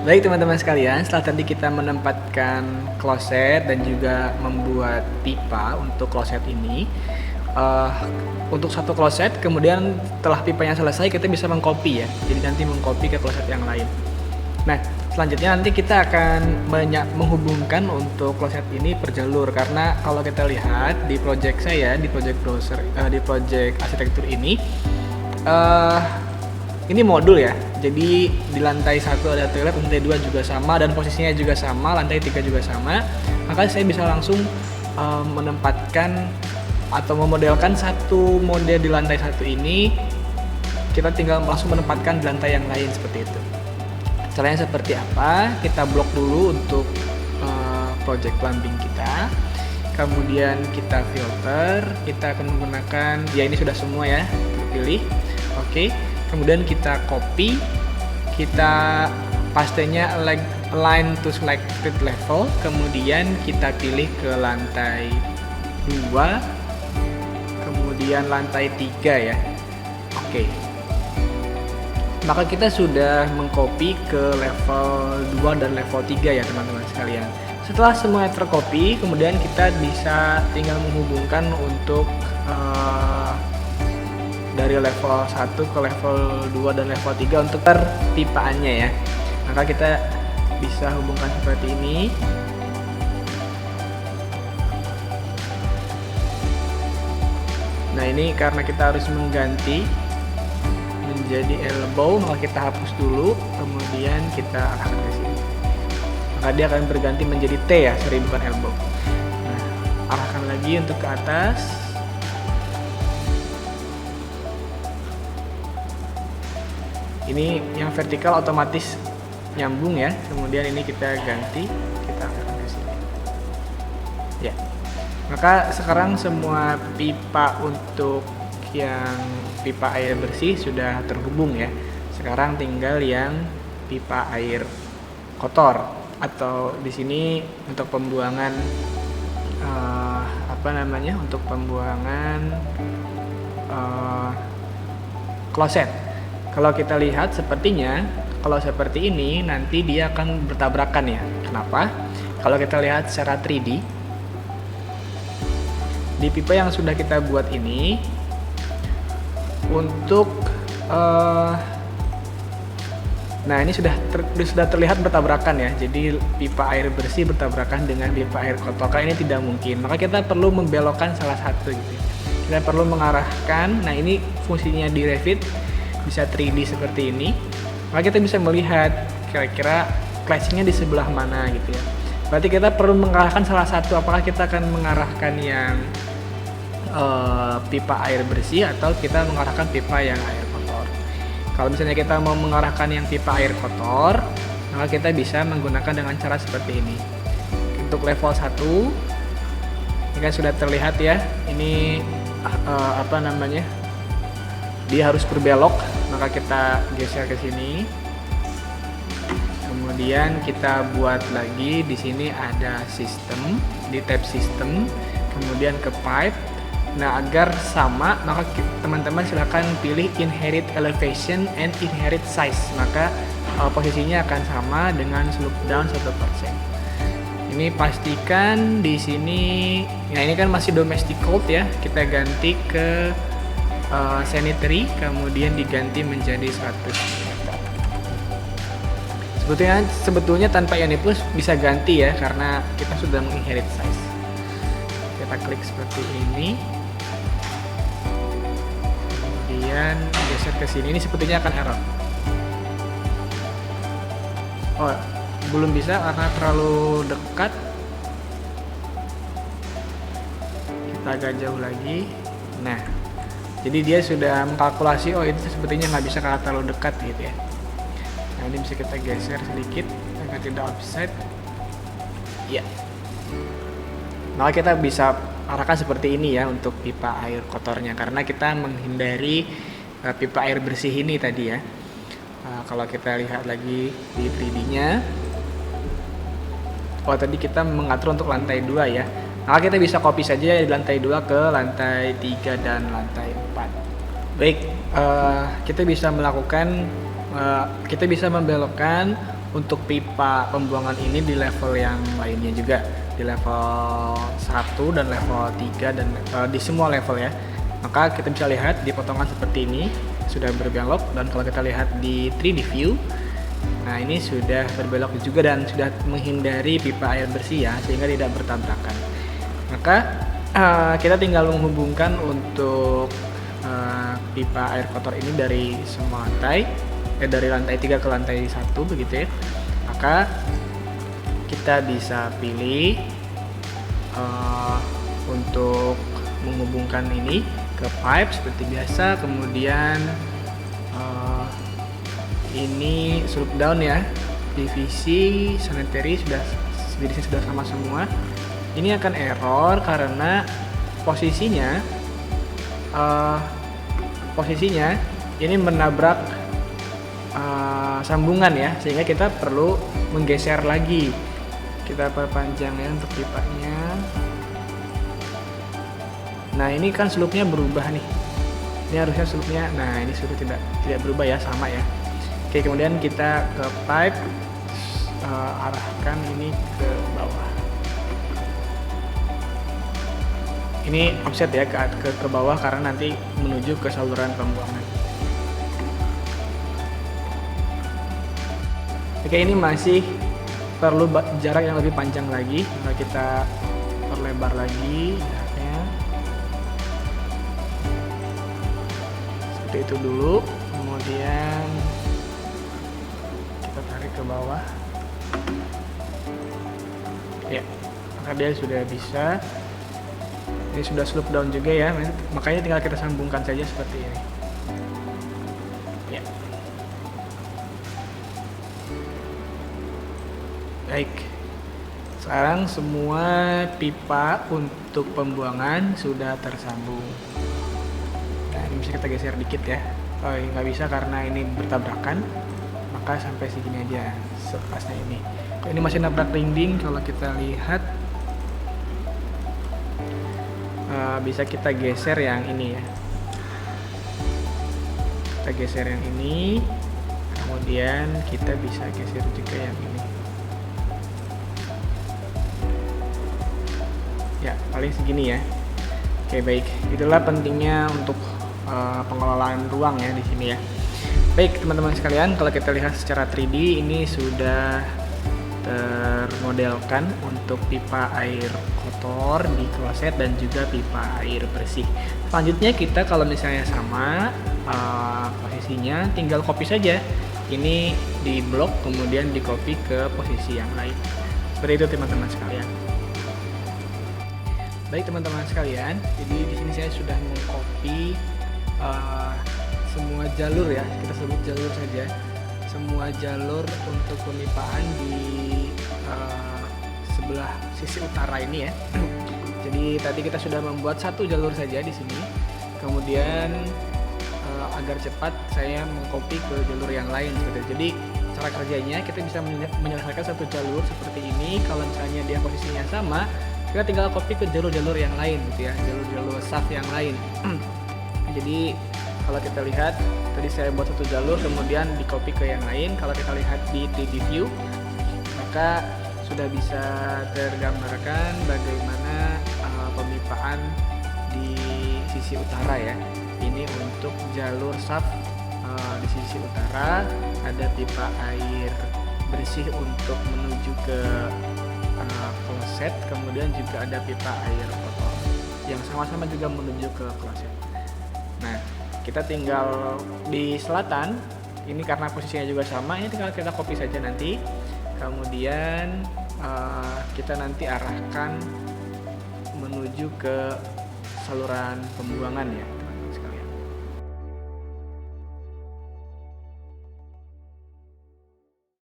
Baik teman-teman sekalian, setelah tadi kita menempatkan kloset dan juga membuat pipa untuk kloset ini, eh, untuk satu kloset, kemudian setelah pipanya selesai kita bisa mengcopy ya, jadi nanti mengcopy ke kloset yang lain. Nah, selanjutnya nanti kita akan menghubungkan untuk kloset ini per jalur, karena kalau kita lihat di project saya, di project browser, di project arsitektur ini modul ya, jadi di lantai 1 ada toilet, lantai 2 juga sama, dan posisinya juga sama, lantai 3 juga sama. Maka saya bisa langsung menempatkan atau memodelkan satu model di lantai 1 ini, kita tinggal langsung menempatkan di lantai yang lain seperti itu. Caranya seperti apa? Kita blok dulu untuk project plumbing kita, kemudian kita filter, kita akan menggunakan, ya ini sudah semua ya, terpilih. Oke. Kemudian kita copy, kita pastenya align to selected level, kemudian kita pilih ke lantai 2, kemudian lantai 3 ya. Oke. Maka kita sudah mengcopy ke level 2 dan level 3 ya teman-teman sekalian. Setelah semuanya tercopy, kemudian kita bisa tinggal menghubungkan untuk dari level 1 ke level 2 dan level 3 untuk perpipaannya ya. Maka kita bisa hubungkan seperti ini. Nah, ini karena kita harus mengganti menjadi elbow, maka kita hapus dulu, kemudian kita arahkan ke sini. Maka dia akan berganti menjadi T ya, sorry bukan elbow. Nah, arahkan lagi untuk ke atas. Ini yang vertikal otomatis nyambung ya. Kemudian ini kita ganti, kita arahkan ke sini. Ya. Maka sekarang semua pipa untuk yang pipa air bersih sudah terhubung ya. Sekarang tinggal yang pipa air kotor, atau di sini untuk pembuangan untuk pembuangan kloset. Kalau kita lihat sepertinya, kalau seperti ini nanti dia akan bertabrakan ya. Kenapa? Kalau kita lihat secara 3D, di pipa yang sudah kita buat ini, untuk nah ini sudah terlihat bertabrakan ya. Jadi pipa air bersih bertabrakan dengan pipa air kotor. Karena ini tidak mungkin. Maka kita perlu membelokkan salah satu gitu. Kita perlu mengarahkan. Nah, ini fungsinya di Revit bisa 3D seperti ini, maka kita bisa melihat kira-kira clashingnya di sebelah mana gitu ya. Berarti kita perlu mengarahkan salah satu, apakah kita akan mengarahkan yang pipa air bersih atau kita mengarahkan pipa yang air kotor. Kalau misalnya kita mau mengarahkan yang pipa air kotor, maka kita bisa menggunakan dengan cara seperti ini. Untuk level 1 ini kan sudah terlihat ya, ini dia harus berbelok, maka kita geser ke sini. Kemudian kita buat lagi, di sini ada sistem, di tab sistem, kemudian ke pipe. Nah, agar sama, maka teman-teman silahkan pilih inherit elevation and inherit size, maka posisinya akan sama dengan slope down 1%. Ini pastikan di sini, nah ini kan masih domestic cold ya, kita ganti ke sanitary, kemudian diganti menjadi 100 meter. Sebetulnya tanpa ini plus bisa ganti ya, karena kita sudah menginherit size. Kita klik seperti ini, kemudian geser ke sini. Ini sepertinya akan error. Oh, belum bisa karena terlalu dekat. Kita agak jauh lagi. Nah, jadi dia sudah mengkalkulasi, oh itu sepertinya nggak bisa karena terlalu dekat gitu ya. Nah, ini bisa kita geser sedikit agar tidak offset. Ya. Maka kita bisa arahkan seperti ini ya untuk pipa air kotornya, karena kita menghindari pipa air bersih ini tadi ya. Kalau kita lihat lagi di 3D-nya, oh tadi kita mengatur untuk lantai 2 ya. Maka kita bisa copy saja dari lantai 2 ke lantai 3 dan lantai 4. Baik, kita bisa melakukan, kita bisa membelokkan untuk pipa pembuangan ini di level yang lainnya juga, di level 1 dan level 3 dan di semua level ya. Maka kita bisa lihat di potongan seperti ini sudah berbelok, dan kalau kita lihat di 3D view, nah ini sudah berbelok juga dan sudah menghindari pipa air bersih ya, sehingga tidak bertabrakan. Maka kita tinggal menghubungkan untuk pipa air kotor ini dari semua lantai, dari lantai 3 ke lantai 1 begitu ya. Maka kita bisa pilih untuk menghubungkan ini ke pipe seperti biasa. Kemudian ini slope down ya, divisi sanitary sudah sama semua. Ini akan error karena posisinya ini menabrak sambungan ya, sehingga kita perlu menggeser lagi. Kita perpanjang ya untuk pipanya. Nah ini kan slope-nya berubah nih, ini harusnya slope-nya, nah ini sudah tidak berubah ya, sama ya. Oke, kemudian kita ke pipe, arahkan ini ke bawah. Ini offset ya ke bawah karena nanti menuju ke saluran pembuangan. Oke, ini masih perlu jarak yang lebih panjang lagi. Maka kita perlebar lagi jaraknya. Seperti itu dulu. Kemudian kita tarik ke bawah. Ya, maka dia sudah bisa. Ini sudah slope down juga ya, makanya tinggal kita sambungkan saja seperti ini. Ya. Baik. Sekarang semua pipa untuk pembuangan sudah tersambung. Nah, ini bisa kita geser dikit ya. Oh, nggak bisa karena ini bertabrakan. Maka sampai segini aja, sepasnya ini. Ini masih nabrak dinding. Kalau kita lihat, bisa kita geser yang ini ya. Kita geser yang ini, kemudian kita bisa geser juga yang ini. Ya, paling segini ya. Oke, baik. Itulah pentingnya untuk pengelolaan ruang ya di sini ya. Baik, teman-teman sekalian, kalau kita lihat secara 3D ini sudah termodelkan untuk pipa air kotor di kloset dan juga pipa air bersih. Selanjutnya kita kalau misalnya sama posisinya, tinggal copy saja. Ini di blok kemudian di copy ke posisi yang lain. Seperti itu teman-teman sekalian. Baik teman-teman sekalian, jadi di sini saya sudah mengcopy semua jalur ya, kita sebut jalur saja. Semua jalur untuk pemipaan di sebelah sisi utara ini ya. Jadi tadi kita sudah membuat satu jalur saja di sini. Kemudian agar cepat saya mengcopy ke jalur yang lain gitu. Jadi cara kerjanya kita bisa menyelesaikan satu jalur seperti ini. Kalau misalnya dia posisinya sama, kita tinggal copy ke jalur-jalur yang lain gitu ya, jalur-jalur shaft yang lain. Jadi kalau kita lihat tadi saya buat satu jalur kemudian di copy ke yang lain. Kalau kita lihat di 3D view, maka sudah bisa tergambarkan bagaimana pemipaan di sisi utara ya. Ini untuk jalur shaft di sisi utara, ada pipa air bersih untuk menuju ke kloset, kemudian juga ada pipa air kotor yang sama-sama juga menuju ke kloset. Nah, kita tinggal di selatan, ini karena posisinya juga sama, ini tinggal kita copy saja nanti. Kemudian kita nanti arahkan menuju ke saluran pembuangan ya.